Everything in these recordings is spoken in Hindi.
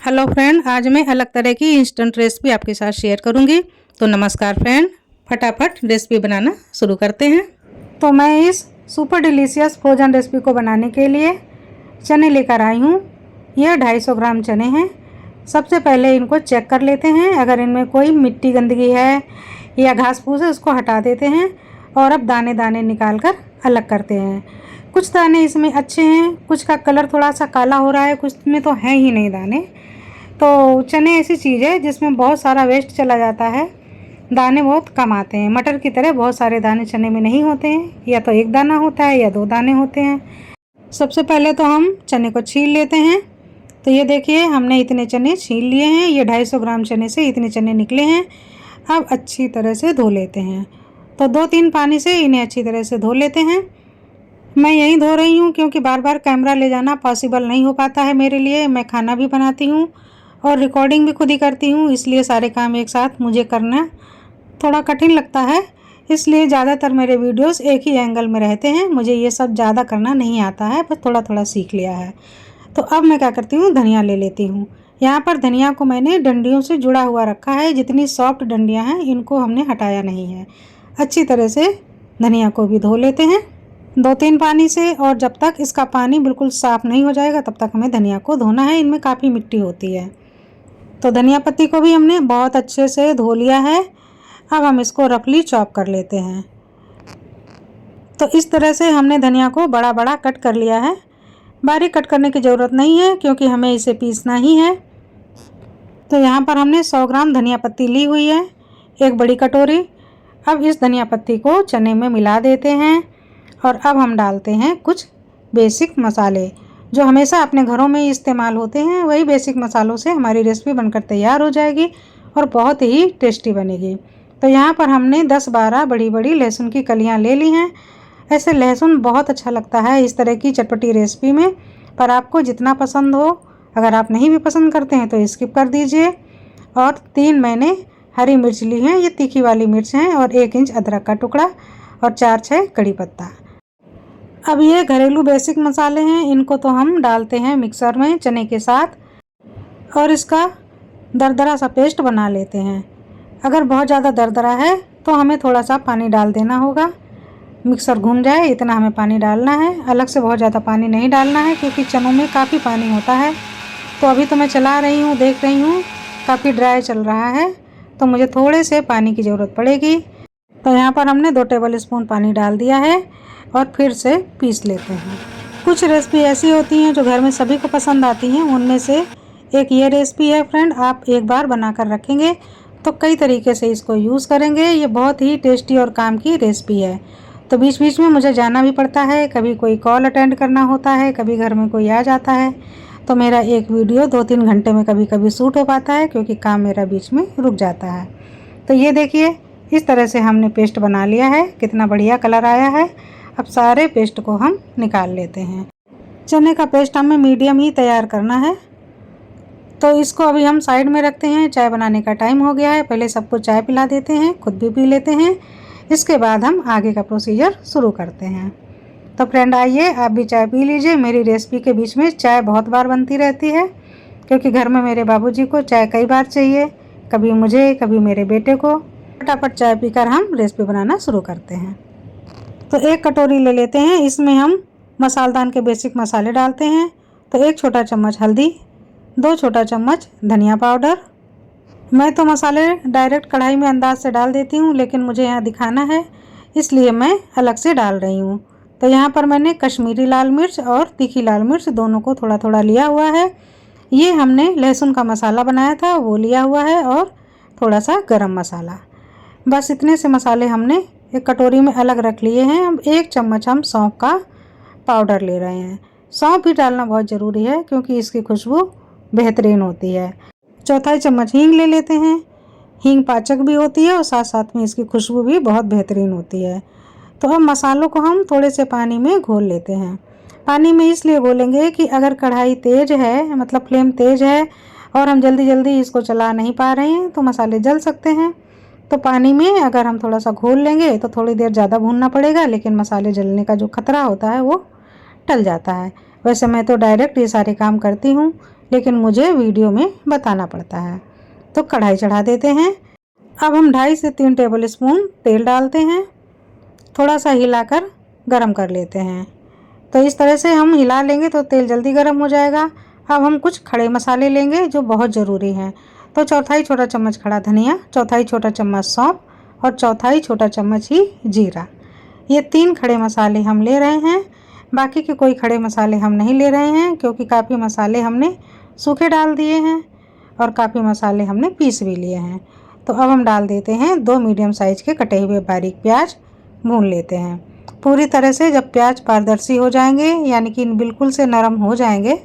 हेलो फ्रेंड, आज मैं अलग तरह की इंस्टेंट रेसिपी आपके साथ शेयर करूंगी। तो नमस्कार फ्रेंड, फटाफट रेसिपी बनाना शुरू करते हैं। तो मैं इस सुपर डिलीशियस फ्रोजन रेसिपी को बनाने के लिए चने लेकर आई हूँ। यह 250 ग्राम चने हैं। सबसे पहले इनको चेक कर लेते हैं, अगर इनमें कोई मिट्टी गंदगी है या घास फूस है उसको हटा देते हैं और अब दाने दाने निकाल कर अलग करते हैं। कुछ दाने इसमें अच्छे हैं, कुछ का कलर थोड़ा सा काला हो रहा है, कुछ में तो है ही नहीं दाने। तो चने ऐसी चीज़ है जिसमें बहुत सारा वेस्ट चला जाता है, दाने बहुत कम आते हैं। मटर की तरह बहुत सारे दाने चने में नहीं होते हैं, या तो एक दाना होता है या 2 दाने होते हैं। सबसे पहले तो हम चने को छील लेते हैं। तो ये देखिए, हमने इतने चने छील लिए हैं। ये 250 ग्राम चने से इतने चने निकले हैं। अब अच्छी तरह से धो लेते हैं। तो 2-3 पानी से इन्हें अच्छी तरह से धो लेते हैं। मैं यहीं धो रही हूँ क्योंकि बार बार कैमरा ले जाना पॉसिबल नहीं हो पाता है मेरे लिए। मैं खाना भी बनाती हूँ और रिकॉर्डिंग भी खुद ही करती हूँ, इसलिए सारे काम एक साथ मुझे करना थोड़ा कठिन लगता है। इसलिए ज़्यादातर मेरे वीडियोस एक ही एंगल में रहते हैं। मुझे ये सब ज़्यादा करना नहीं आता है, बस थोड़ा थोड़ा सीख लिया है। तो अब मैं क्या करती हूँ, धनिया ले लेती हूँ। यहाँ पर धनिया को मैंने डंडियों से जुड़ा हुआ रखा है। जितनी सॉफ्ट डंडियाँ हैं इनको हमने हटाया नहीं है। अच्छी तरह से धनिया को भी धो लेते हैं 2-3 पानी से, और जब तक इसका पानी बिल्कुल साफ़ नहीं हो जाएगा तब तक हमें धनिया को धोना है। इनमें काफ़ी मिट्टी होती है। तो धनिया पत्ती को भी हमने बहुत अच्छे से धो लिया है। अब हम इसको रफली चॉप कर लेते हैं। तो इस तरह से हमने धनिया को बड़ा बड़ा कट कर लिया है। बारीक कट करने की ज़रूरत नहीं है क्योंकि हमें इसे पीसना ही है। तो यहाँ पर हमने 100 ग्राम धनिया पत्ती ली हुई है, एक बड़ी कटोरी। अब इस धनिया पत्ती को चने में मिला देते हैं और अब हम डालते हैं कुछ बेसिक मसाले जो हमेशा अपने घरों में इस्तेमाल होते हैं। वही बेसिक मसालों से हमारी रेसिपी बनकर तैयार हो जाएगी और बहुत ही टेस्टी बनेगी। तो यहाँ पर हमने 10-12 बड़ी बड़ी लहसुन की कलियाँ ले ली हैं। ऐसे लहसुन बहुत अच्छा लगता है इस तरह की चटपटी रेसिपी में, पर आपको जितना पसंद हो। अगर आप नहीं भी पसंद करते हैं तो स्किप कर दीजिए। और 3 मैंने हरी मिर्च ली हैं, ये तीखी वाली मिर्च हैं, और 1 इंच अदरक का टुकड़ा और 4-6 कड़ी पत्ता। अब ये घरेलू बेसिक मसाले हैं, इनको तो हम डालते हैं मिक्सर में चने के साथ और इसका दरदरा सा पेस्ट बना लेते हैं। अगर बहुत ज़्यादा दरदरा है तो हमें थोड़ा सा पानी डाल देना होगा, मिक्सर घूम जाए इतना हमें पानी डालना है। अलग से बहुत ज़्यादा पानी नहीं डालना है क्योंकि चनों में काफ़ी पानी होता है। तो अभी तो मैं चला रही हूँ, देख रही हूँ काफ़ी ड्राई चल रहा है, तो मुझे थोड़े से पानी की ज़रूरत पड़ेगी। तो यहाँ पर हमने 2 टेबल स्पून पानी डाल दिया है और फिर से पीस लेते हैं। कुछ रेसिपी ऐसी होती हैं जो घर में सभी को पसंद आती हैं, उनमें से एक ये रेसिपी है फ्रेंड। आप एक बार बनाकर रखेंगे तो कई तरीके से इसको यूज़ करेंगे। ये बहुत ही टेस्टी और काम की रेसिपी है। तो बीच बीच में मुझे जाना भी पड़ता है, कभी कोई कॉल अटेंड करना होता है, कभी घर में कोई आ जाता है, तो मेरा एक वीडियो 2-3 घंटे में कभी कभी शूट हो पाता है क्योंकि काम मेरा बीच में रुक जाता है। तो ये देखिए, इस तरह से हमने पेस्ट बना लिया है। कितना बढ़िया कलर आया है। अब सारे पेस्ट को हम निकाल लेते हैं। चने का पेस्ट हमें मीडियम ही तैयार करना है। तो इसको अभी हम साइड में रखते हैं। चाय बनाने का टाइम हो गया है, पहले सबको चाय पिला देते हैं, खुद भी पी लेते हैं। इसके बाद हम आगे का प्रोसीजर शुरू करते हैं। तो फ्रेंड आइए, आप भी चाय पी लीजिए। मेरी रेसिपी के बीच में चाय बहुत बार बनती रहती है क्योंकि घर में मेरे बाबूजी को चाय कई बार चाहिए, कभी मुझे कभी मेरे बेटे को। फटाफट चाय पीकर हम रेसिपी बनाना शुरू करते हैं। तो 1 कटोरी ले लेते हैं, इसमें हम मसालदान के बेसिक मसाले डालते हैं। तो 1 छोटा चम्मच हल्दी, 2 छोटा चम्मच धनिया पाउडर। मैं तो मसाले डायरेक्ट कढ़ाई में अंदाज से डाल देती हूँ, लेकिन मुझे यहाँ दिखाना है इसलिए मैं अलग से डाल रही हूँ। तो यहाँ पर मैंने कश्मीरी लाल मिर्च और तीखी लाल मिर्च दोनों को थोड़ा थोड़ा लिया हुआ है। ये हमने लहसुन का मसाला बनाया था वो लिया हुआ है, और थोड़ा सा गरम मसाला। बस इतने से मसाले हमने एक कटोरी में अलग रख लिए हैं। अब 1 चम्मच हम सौंफ का पाउडर ले रहे हैं। सौंफ भी डालना बहुत ज़रूरी है क्योंकि इसकी खुशबू बेहतरीन होती है। 1/4 चम्मच हींग ले लेते हैं। हींग पाचक भी होती है और साथ साथ में इसकी खुशबू भी बहुत बेहतरीन होती है। तो अब मसालों को हम थोड़े से पानी में घोल लेते हैं। पानी में इसलिए घोलेंगे कि अगर कढ़ाई तेज़ है, मतलब फ्लेम तेज़ है, और हम जल्दी जल्दी इसको चला नहीं पा रहे हैं तो मसाले जल सकते हैं। तो पानी में अगर हम थोड़ा सा घोल लेंगे तो थोड़ी देर ज़्यादा भूनना पड़ेगा, लेकिन मसाले जलने का जो खतरा होता है वो टल जाता है। वैसे मैं तो डायरेक्ट ये सारे काम करती हूँ लेकिन मुझे वीडियो में बताना पड़ता है। तो कढ़ाई चढ़ा देते हैं। अब हम 2.5 से 3 टेबल स्पून तेल डालते हैं। थोड़ा सा हिलाकर गरम कर लेते हैं। तो इस तरह से हम हिला लेंगे तो तेल जल्दी गर्म हो जाएगा। अब हम कुछ खड़े मसाले लेंगे जो बहुत ज़रूरी हैं। तो चौथाई छोटा चम्मच खड़ा धनिया, चौथाई छोटा चम्मच सौंफ और चौथाई छोटा चम्मच ही जीरा। ये 3 खड़े मसाले हम ले रहे हैं। बाकी के कोई खड़े मसाले हम नहीं ले रहे हैं क्योंकि काफ़ी मसाले हमने सूखे डाल दिए हैं और काफ़ी मसाले हमने पीस भी लिए हैं। तो अब हम डाल देते हैं 2 मीडियम साइज़ के कटे हुए बारीक प्याज। भून लेते हैं पूरी तरह से। जब प्याज पारदर्शी हो जाएंगे यानी कि बिल्कुल से नरम हो जाएंगे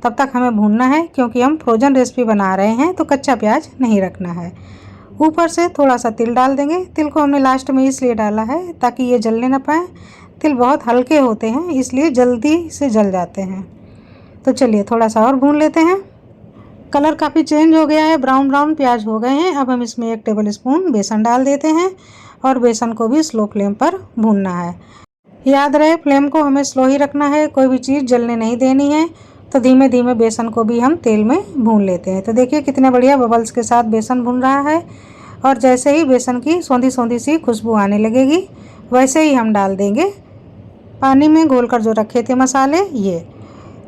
तब तक हमें भूनना है, क्योंकि हम फ्रोजन रेसिपी बना रहे हैं तो कच्चा प्याज नहीं रखना है। ऊपर से थोड़ा सा तिल डाल देंगे। तिल को हमने लास्ट में इसलिए डाला है ताकि ये जलने ना पाए। तिल बहुत हल्के होते हैं इसलिए जल्दी से जल जाते हैं। तो चलिए थोड़ा सा और भून लेते हैं। कलर काफ़ी चेंज हो गया है, ब्राउन ब्राउन प्याज हो गए हैं। अब हम इसमें 1 टेबल स्पून बेसन डाल देते हैं और बेसन को भी स्लो फ्लेम पर भूनना है। याद रहे फ्लेम को हमें स्लो ही रखना है, कोई भी चीज़ जलने नहीं देनी है। तो धीमे धीमे बेसन को भी हम तेल में भून लेते हैं। तो देखिए कितने बढ़िया बबल्स के साथ बेसन भून रहा है और जैसे ही बेसन की सौंधी सौंधी सी खुशबू आने लगेगी वैसे ही हम डाल देंगे पानी में घोल कर जो रखे थे मसाले ये।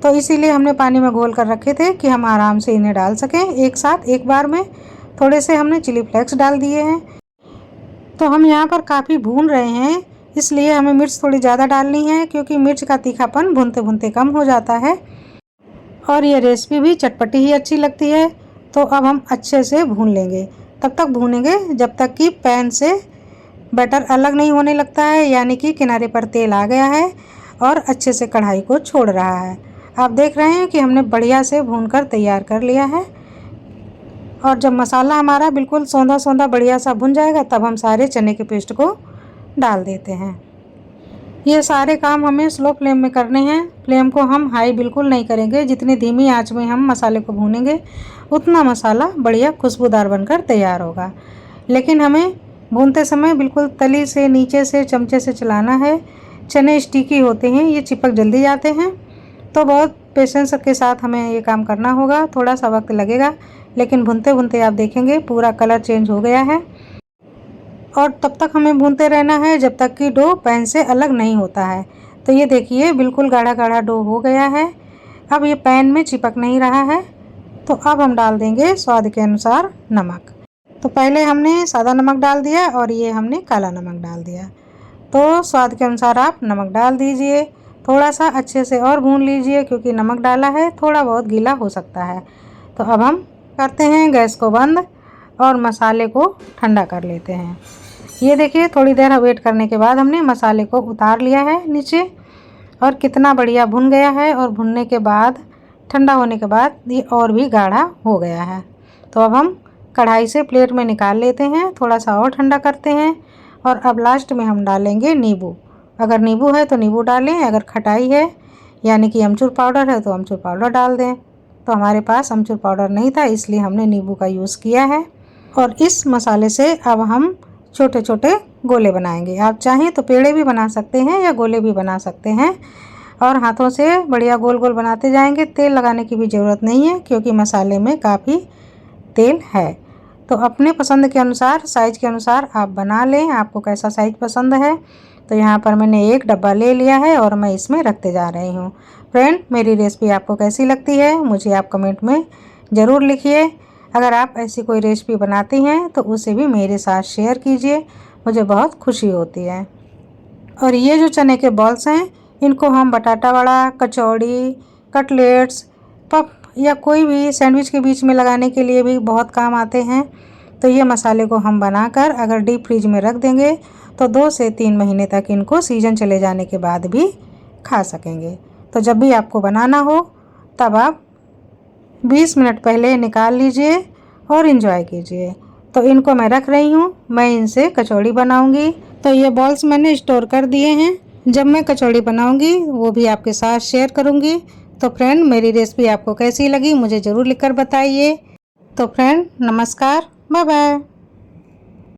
तो इसीलिए हमने पानी में घोल कर रखे थे कि हम आराम से इन्हें डाल सकें एक साथ एक बार में। थोड़े से हमने चिली फ्लेक्स डाल दिए हैं। तो हम यहाँ पर काफ़ी भून रहे हैं इसलिए हमें मिर्च थोड़ी ज़्यादा डालनी है, क्योंकि मिर्च का तीखापन भूनते भूनते कम हो जाता है और ये रेसिपी भी चटपटी ही अच्छी लगती है। तो अब हम अच्छे से भून लेंगे। तब तक भूनेंगे जब तक कि पैन से बैटर अलग नहीं होने लगता है, यानी कि किनारे पर तेल आ गया है और अच्छे से कढ़ाई को छोड़ रहा है। आप देख रहे हैं कि हमने बढ़िया से भूनकर तैयार कर लिया है। और जब मसाला हमारा बिल्कुल सौंधा सौंधा बढ़िया सा भुन जाएगा तब हम सारे चने के पेस्ट को डाल देते हैं। ये सारे काम हमें स्लो फ्लेम में करने हैं। फ्लेम को हम हाई बिल्कुल नहीं करेंगे। जितनी धीमी आंच में हम मसाले को भूनेंगे उतना मसाला बढ़िया खुशबूदार बनकर तैयार होगा। लेकिन हमें भूनते समय बिल्कुल तली से नीचे से चमचे से चलाना है। चने स्टिकी होते हैं, ये चिपक जल्दी जाते हैं। तो बहुत पेशेंस के साथ हमें ये काम करना होगा। थोड़ा सा वक्त लगेगा लेकिन भूनते भूनते आप देखेंगे पूरा कलर चेंज हो गया है। और तब तक हमें भूनते रहना है जब तक कि डो पैन से अलग नहीं होता है। तो ये देखिए बिल्कुल गाढ़ा गाढ़ा डो हो गया है। अब ये पैन में चिपक नहीं रहा है। तो अब हम डाल देंगे स्वाद के अनुसार नमक। तो पहले हमने सादा नमक डाल दिया और ये हमने काला नमक डाल दिया। तो स्वाद के अनुसार आप नमक डाल दीजिए। थोड़ा सा अच्छे से और भून लीजिए, क्योंकि नमक डाला है थोड़ा बहुत गीला हो सकता है। तो अब हम करते हैं गैस को बंद और मसाले को ठंडा कर लेते हैं। ये देखिए थोड़ी देर वेट करने के बाद हमने मसाले को उतार लिया है नीचे और कितना बढ़िया भुन गया है। और भुनने के बाद ठंडा होने के बाद ये और भी गाढ़ा हो गया है। तो अब हम कढ़ाई से प्लेट में निकाल लेते हैं, थोड़ा सा और ठंडा करते हैं। और अब लास्ट में हम डालेंगे नींबू। अगर नींबू है तो नींबू डालें, अगर खटाई है यानी कि अमचूर पाउडर है तो अमचूर पाउडर डाल दें। तो हमारे पास अमचूर पाउडर नहीं था इसलिए हमने नींबू का यूज़ किया है। और इस मसाले से अब हम छोटे छोटे गोले बनाएंगे। आप चाहें तो पेड़े भी बना सकते हैं या गोले भी बना सकते हैं और हाथों से बढ़िया गोल गोल बनाते जाएंगे। तेल लगाने की भी ज़रूरत नहीं है क्योंकि मसाले में काफ़ी तेल है। तो अपने पसंद के अनुसार साइज़ के अनुसार आप बना लें, आपको कैसा साइज़ पसंद है। तो यहाँ पर मैंने एक डब्बा ले लिया है और मैं इसमें रखते जा रही हूँ। फ्रेंड मेरी रेसिपी आपको कैसी लगती है मुझे आप कमेंट में ज़रूर लिखिए। अगर आप ऐसी कोई रेसिपी बनाती हैं तो उसे भी मेरे साथ शेयर कीजिए, मुझे बहुत खुशी होती है। और ये जो चने के बॉल्स हैं इनको हम बटाटा वड़ा, कचौड़ी, कटलेट्स, पफ या कोई भी सैंडविच के बीच में लगाने के लिए भी बहुत काम आते हैं। तो ये मसाले को हम बनाकर अगर डीप फ्रीज में रख देंगे तो 2 से 3 महीने तक इनको सीजन चले जाने के बाद भी खा सकेंगे। तो जब भी आपको बनाना हो तब आप 20 मिनट पहले निकाल लीजिए और इन्जॉय कीजिए। तो इनको मैं रख रही हूँ, मैं इनसे कचौड़ी बनाऊँगी। तो ये बॉल्स मैंने स्टोर कर दिए हैं, जब मैं कचौड़ी बनाऊँगी वो भी आपके साथ शेयर करूँगी। तो फ्रेंड मेरी रेसिपी आपको कैसी लगी मुझे ज़रूर लिखकर बताइए। तो फ्रेंड नमस्कार, बाय बाय।